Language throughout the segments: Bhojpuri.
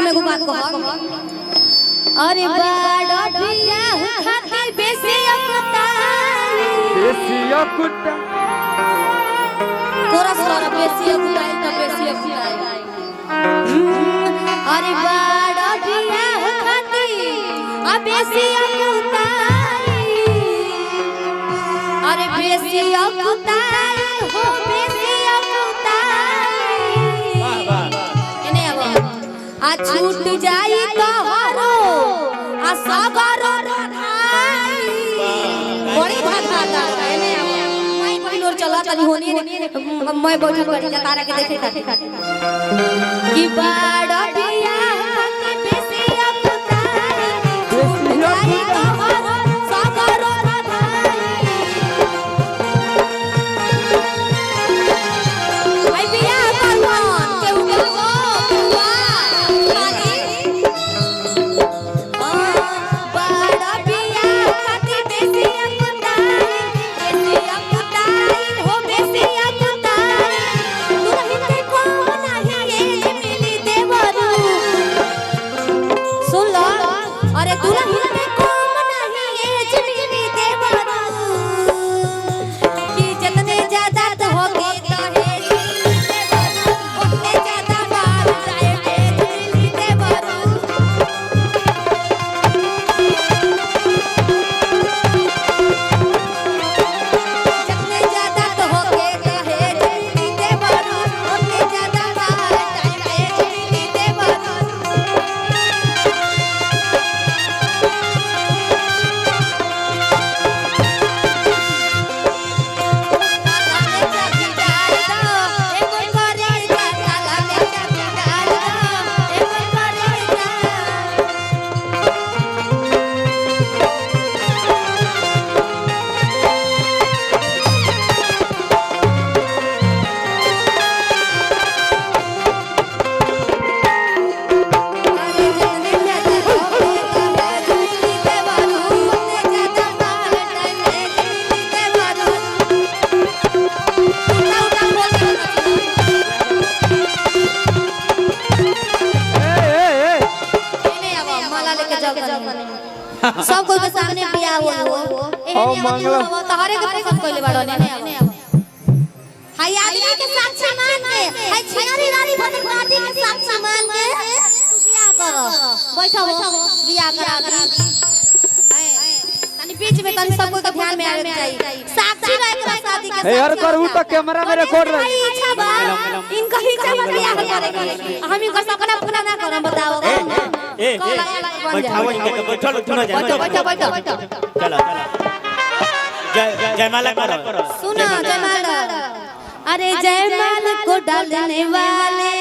में को बात कहब अरे बड़ा भिया खातिर बेसी अकुता कोरस कर बेसी अकुताई त बेसी अकुताई अरे बड़ा भिया खातिर आ बेसी अकुताई अरे बेसी अकुताई हो बेसी अकुताई वाह वाह एने अब आ छूट जाई तोहरो आ सागरो रधाई बड़ी भागा एने अब मैं पहिलोर चला तनी होनी मैं बैठल करी तारा के देखे खातिर कि बड़ा बिया के बेसी अकुताई छूट जाई तोहरो सागरो रधाई आई बिया करवन केहू के हो सब कोई के सामने बिया हुआ हो ओ मंगला तहरे के पसंद कइले बाड़ो ने हाय आदमी के साथ मान के हाय छिनारी रानी बने पार्टी के साथ मान के बिया करो बैठो बिया करा तनी बीच में तनी सब कोई के ध्यान में आवे चाहिए साक्षी रह के शादी के ए यार करू तो कैमरा में रिकॉर्ड रहे इच्छा बा इनका इच्छा बा बिया करेंगे हम इनका सपना पूरा ना करम बताओ बैठाओ इनके बैठो सुनो बैठो चलो जयमाला करो सुनो जयमाला अरे जयमाल को डालने वाले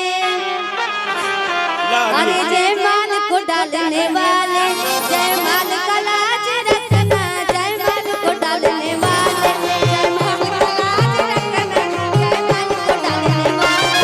अरे जयमाल को डालने वाले जयमाल का लाज रखना जयमाल को डालने वाले जयमाल का लाज रखना जयमाल को डालने वाले जयमाल का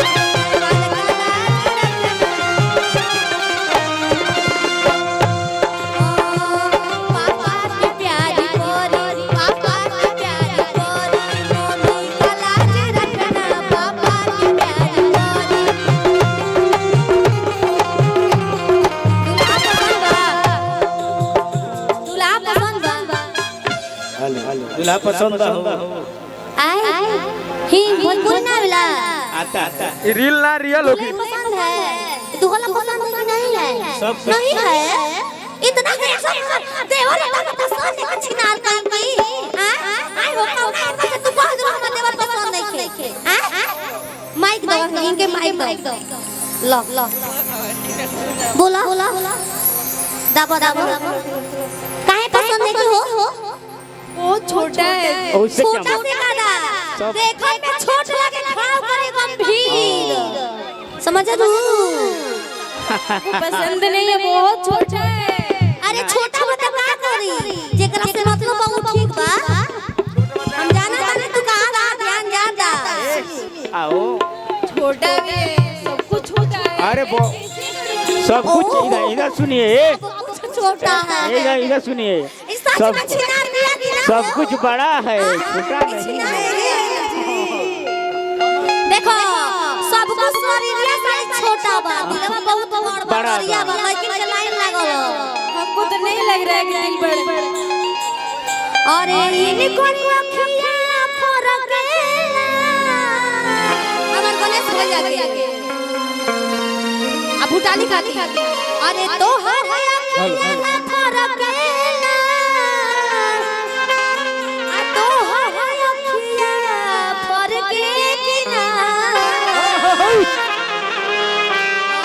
दूल्हा पसंद हो आए ही भोजपुरी ना वाला आता रील ना रियल होगी पसंद है दूल्हा पसंद है कि नहीं है नहीं है इतना कैसा देवर का पसंद है छिनाल काम की हां आई हो का तू कह दो हम देवर पसंद नहीं है हां माइक दो इनके माइक दो लो बोला दाबो काहे पसंद नहीं हो वो छोटा है छोटा से कादा देखो में छोट लगे खाओ करे गंभीर समझ तू पसंद नहीं है बहुत छोटा है अरे छोटा बता का करी जेकरा से मतलब बहुत ठीक बा हम जाना ताने तू कहां ध्यान ज्यादा आओ छोटा भी है सब कुछ छोटा है अरे सब कुछ इधर सुनिए छोटा है इधर सुनिए सब कुछ बड़ा है छोटा नहीं देखो सब कुछ शरीर से छोटा बा दिलवा बहुत बड़ बड़ा बड़िया बा लेकिन के लाइन लागल हमको तो नहीं लग रहा है कि दिल बड़ा अरे इनको अखियां फरक हमर गणेश भैया के आ भूटानी खाती अरे तो हर अखियां फरक आ तो हर अखियां फरक की ना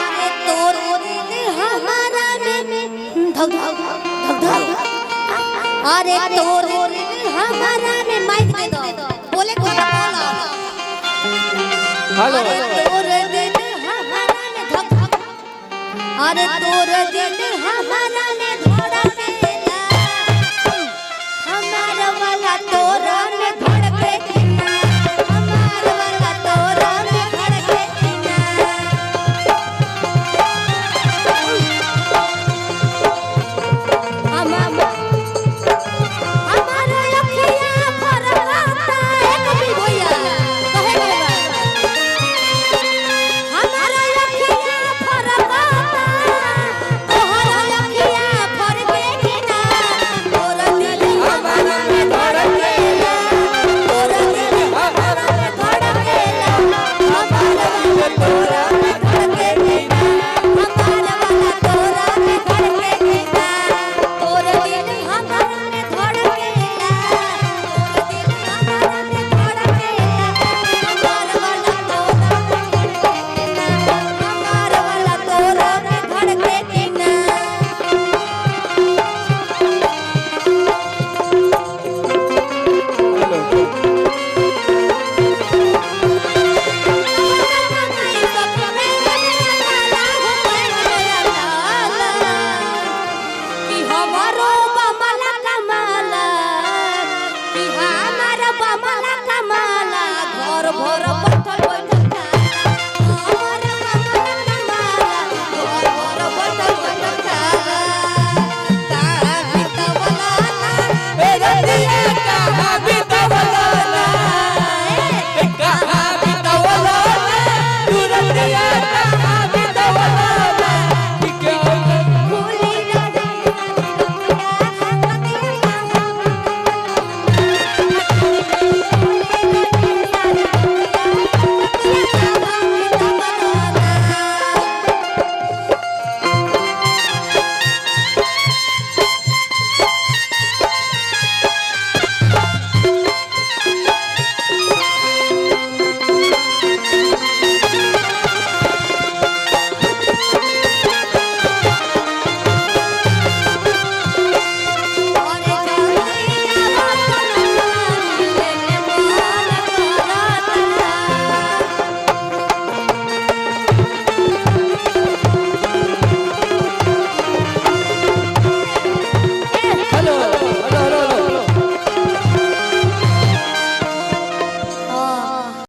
अरे तोर दिल हमारा में धक धक धक धक अरे तोर दिल हमारा में माइक दे दो बोले को बोला हेलो अरे तोर दिल हमारा में धक धक अरे तोर दिल हमारा में धड़क